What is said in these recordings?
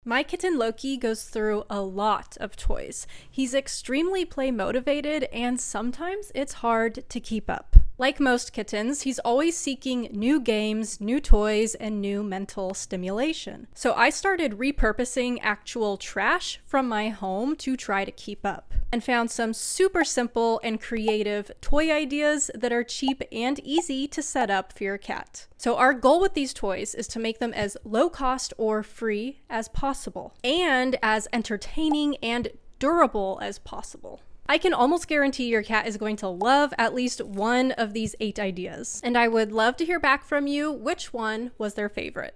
My kitten Loki goes through a lot of toys. He's extremely play motivated and sometimes it's hard to keep up. Like most kittens, he's always seeking new games, new toys, and new mental stimulation. So I started repurposing actual trash from my home to try to keep up, and found some super simple and creative toy ideas that are cheap and easy to set up for your cat. So our goal with these toys is to make them as low cost or free as possible, and as entertaining and durable as possible. I can almost guarantee your cat is going to love at least one of these 8 ideas, and I would love to hear back from you which one was their favorite.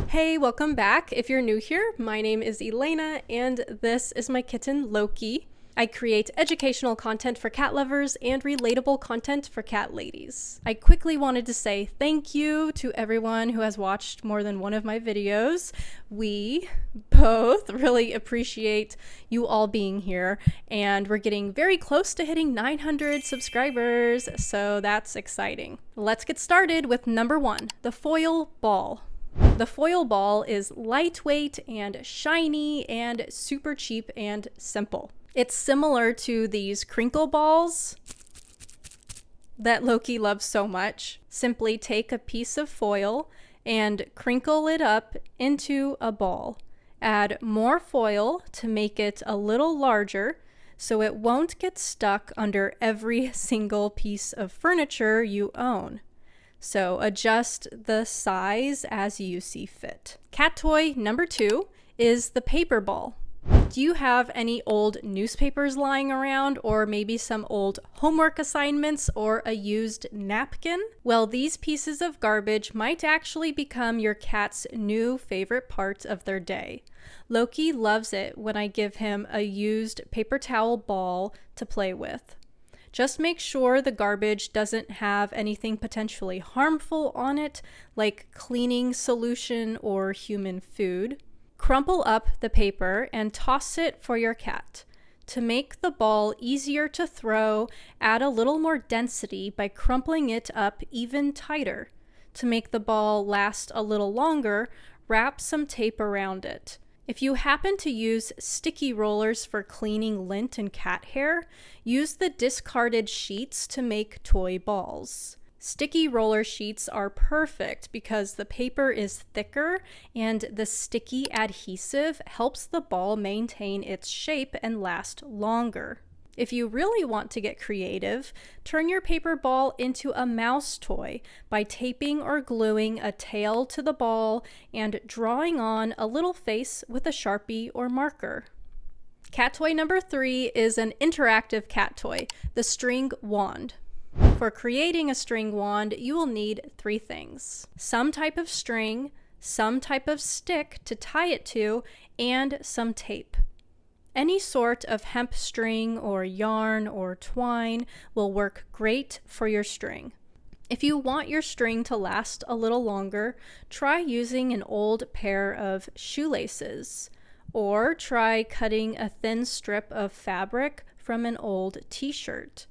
Hey, welcome back. If you're new here, my name is Elena, and this is my kitten Loki. I create educational content for cat lovers and relatable content for cat ladies. I quickly wanted to say thank you to everyone who has watched more than one of my videos. We both really appreciate you all being here, and we're getting very close to hitting 900 subscribers, so that's exciting. Let's get started with number 1, the foil ball. The foil ball is lightweight and shiny and super cheap and simple. It's similar to these crinkle balls that Loki loves so much. Simply take a piece of foil and crinkle it up into a ball. Add more foil to make it a little larger so it won't get stuck under every single piece of furniture you own. So adjust the size as you see fit. Cat toy number 2 is the paper ball. Do you have any old newspapers lying around, or maybe some old homework assignments or a used napkin? Well, these pieces of garbage might actually become your cat's new favorite part of their day. Loki loves it when I give him a used paper towel ball to play with. Just make sure the garbage doesn't have anything potentially harmful on it, like cleaning solution or human food. Crumple up the paper and toss it for your cat. To make the ball easier to throw, add a little more density by crumpling it up even tighter. To make the ball last a little longer, wrap some tape around it. If you happen to use sticky rollers for cleaning lint and cat hair, use the discarded sheets to make toy balls. Sticky roller sheets are perfect because the paper is thicker and the sticky adhesive helps the ball maintain its shape and last longer. If you really want to get creative, turn your paper ball into a mouse toy by taping or gluing a tail to the ball and drawing on a little face with a Sharpie or marker. Cat toy number 3 is an interactive cat toy, the string wand. For creating a string wand, you will need 3 things: some type of string, some type of stick to tie it to, and some tape. Any sort of hemp string or yarn or twine will work great for your string. If you want your string to last a little longer, try using an old pair of shoelaces, or try cutting a thin strip of fabric from an old t-shirt.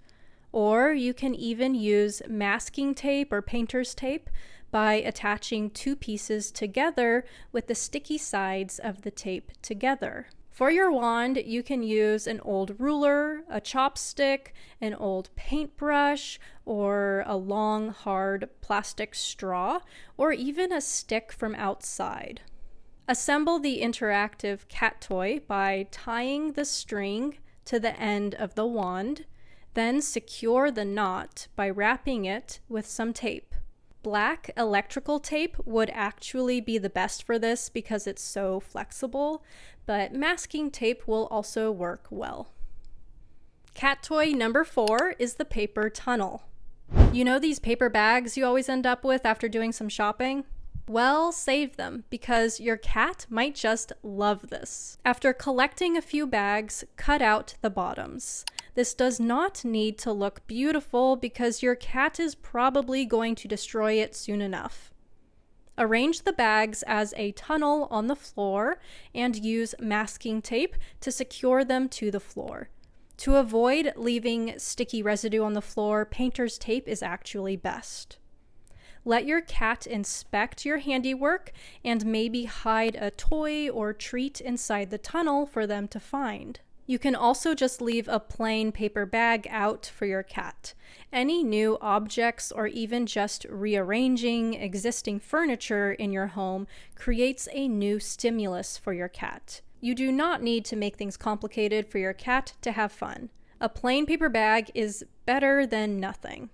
Or you can even use masking tape or painter's tape by attaching 2 pieces together with the sticky sides of the tape together. For your wand, you can use an old ruler, a chopstick, an old paintbrush, or a long, hard plastic straw, or even a stick from outside. Assemble the interactive cat toy by tying the string to the end of the wand. Then secure the knot by wrapping it with some tape. Black electrical tape would actually be the best for this because it's so flexible, but masking tape will also work well. Cat toy number 4 is the paper tunnel. You know these paper bags you always end up with after doing some shopping? Well, save them because your cat might just love this. After collecting a few bags, cut out the bottoms. This does not need to look beautiful because your cat is probably going to destroy it soon enough. Arrange the bags as a tunnel on the floor and use masking tape to secure them to the floor. To avoid leaving sticky residue on the floor, painter's tape is actually best. Let your cat inspect your handiwork and maybe hide a toy or treat inside the tunnel for them to find. You can also just leave a plain paper bag out for your cat. Any new objects or even just rearranging existing furniture in your home creates a new stimulus for your cat. You do not need to make things complicated for your cat to have fun. A plain paper bag is better than nothing.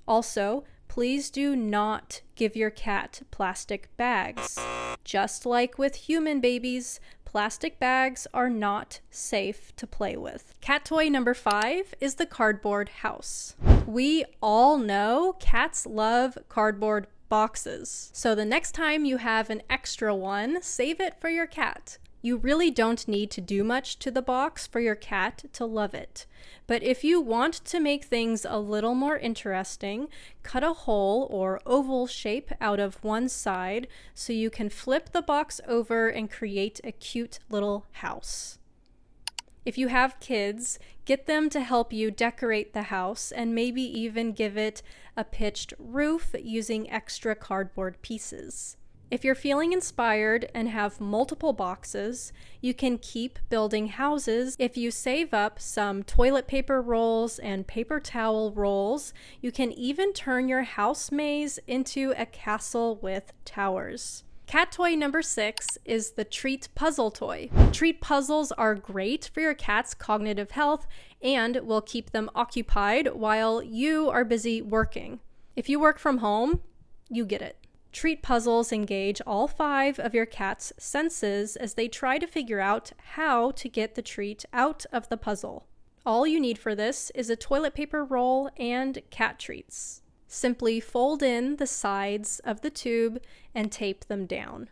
Also, please do not give your cat plastic bags. Just like with human babies, plastic bags are not safe to play with. Cat toy number 5 is the cardboard house. We all know cats love cardboard boxes. So the next time you have an extra one, save it for your cat. You really don't need to do much to the box for your cat to love it. But if you want to make things a little more interesting, cut a hole or oval shape out of one side so you can flip the box over and create a cute little house. If you have kids, get them to help you decorate the house and maybe even give it a pitched roof using extra cardboard pieces. If you're feeling inspired and have multiple boxes, you can keep building houses. If you save up some toilet paper rolls and paper towel rolls, you can even turn your house maze into a castle with towers. Cat toy number 6 is the treat puzzle toy. Treat puzzles are great for your cat's cognitive health and will keep them occupied while you are busy working. If you work from home, you get it. Treat puzzles engage all 5 of your cat's senses as they try to figure out how to get the treat out of the puzzle. All you need for this is a toilet paper roll and cat treats. Simply fold in the sides of the tube and tape them down.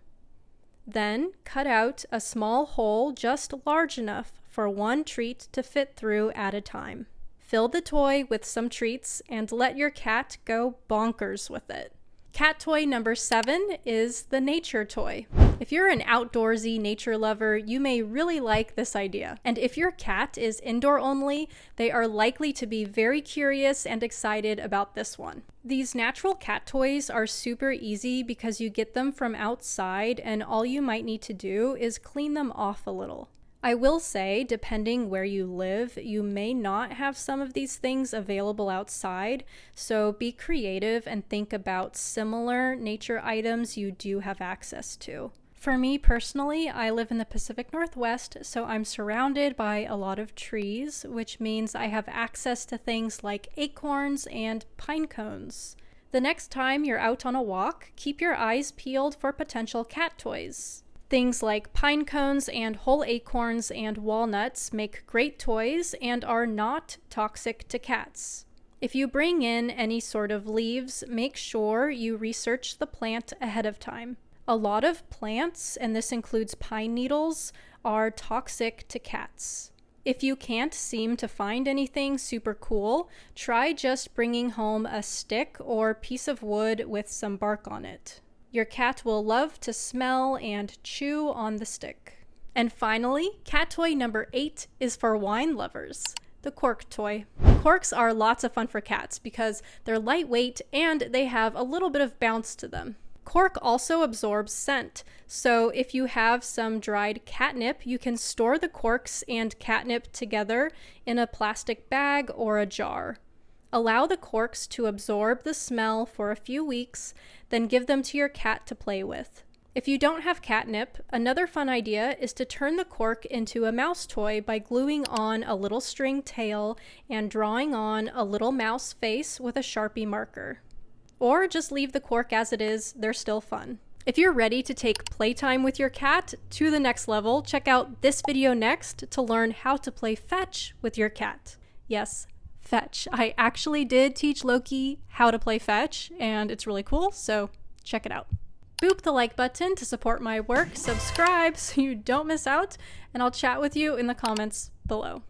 Then cut out a small hole just large enough for one treat to fit through at a time. Fill the toy with some treats and let your cat go bonkers with it. Cat toy number 7 is the nature toy. If you're an outdoorsy nature lover, you may really like this idea. And if your cat is indoor only, they are likely to be very curious and excited about this one. These natural cat toys are super easy because you get them from outside and all you might need to do is clean them off a little. I will say, depending where you live, you may not have some of these things available outside, so be creative and think about similar nature items you do have access to. For me personally, I live in the Pacific Northwest, so I'm surrounded by a lot of trees, which means I have access to things like acorns and pine cones. The next time you're out on a walk, keep your eyes peeled for potential cat toys. Things like pine cones and whole acorns and walnuts make great toys and are not toxic to cats. If you bring in any sort of leaves, make sure you research the plant ahead of time. A lot of plants, and this includes pine needles, are toxic to cats. If you can't seem to find anything super cool, try just bringing home a stick or piece of wood with some bark on it. Your cat will love to smell and chew on the stick. And finally, cat toy number 8 is for wine lovers, the cork toy. Corks are lots of fun for cats because they're lightweight and they have a little bit of bounce to them. Cork also absorbs scent, so if you have some dried catnip, you can store the corks and catnip together in a plastic bag or a jar. Allow the corks to absorb the smell for a few weeks, then give them to your cat to play with. If you don't have catnip, another fun idea is to turn the cork into a mouse toy by gluing on a little string tail and drawing on a little mouse face with a Sharpie marker. Or just leave the cork as it is, they're still fun. If you're ready to take playtime with your cat to the next level, check out this video next to learn how to play fetch with your cat. Yes, fetch. I actually did teach Loki how to play fetch, and it's really cool, so check it out. Boop the like button to support my work, subscribe so you don't miss out, and I'll chat with you in the comments below.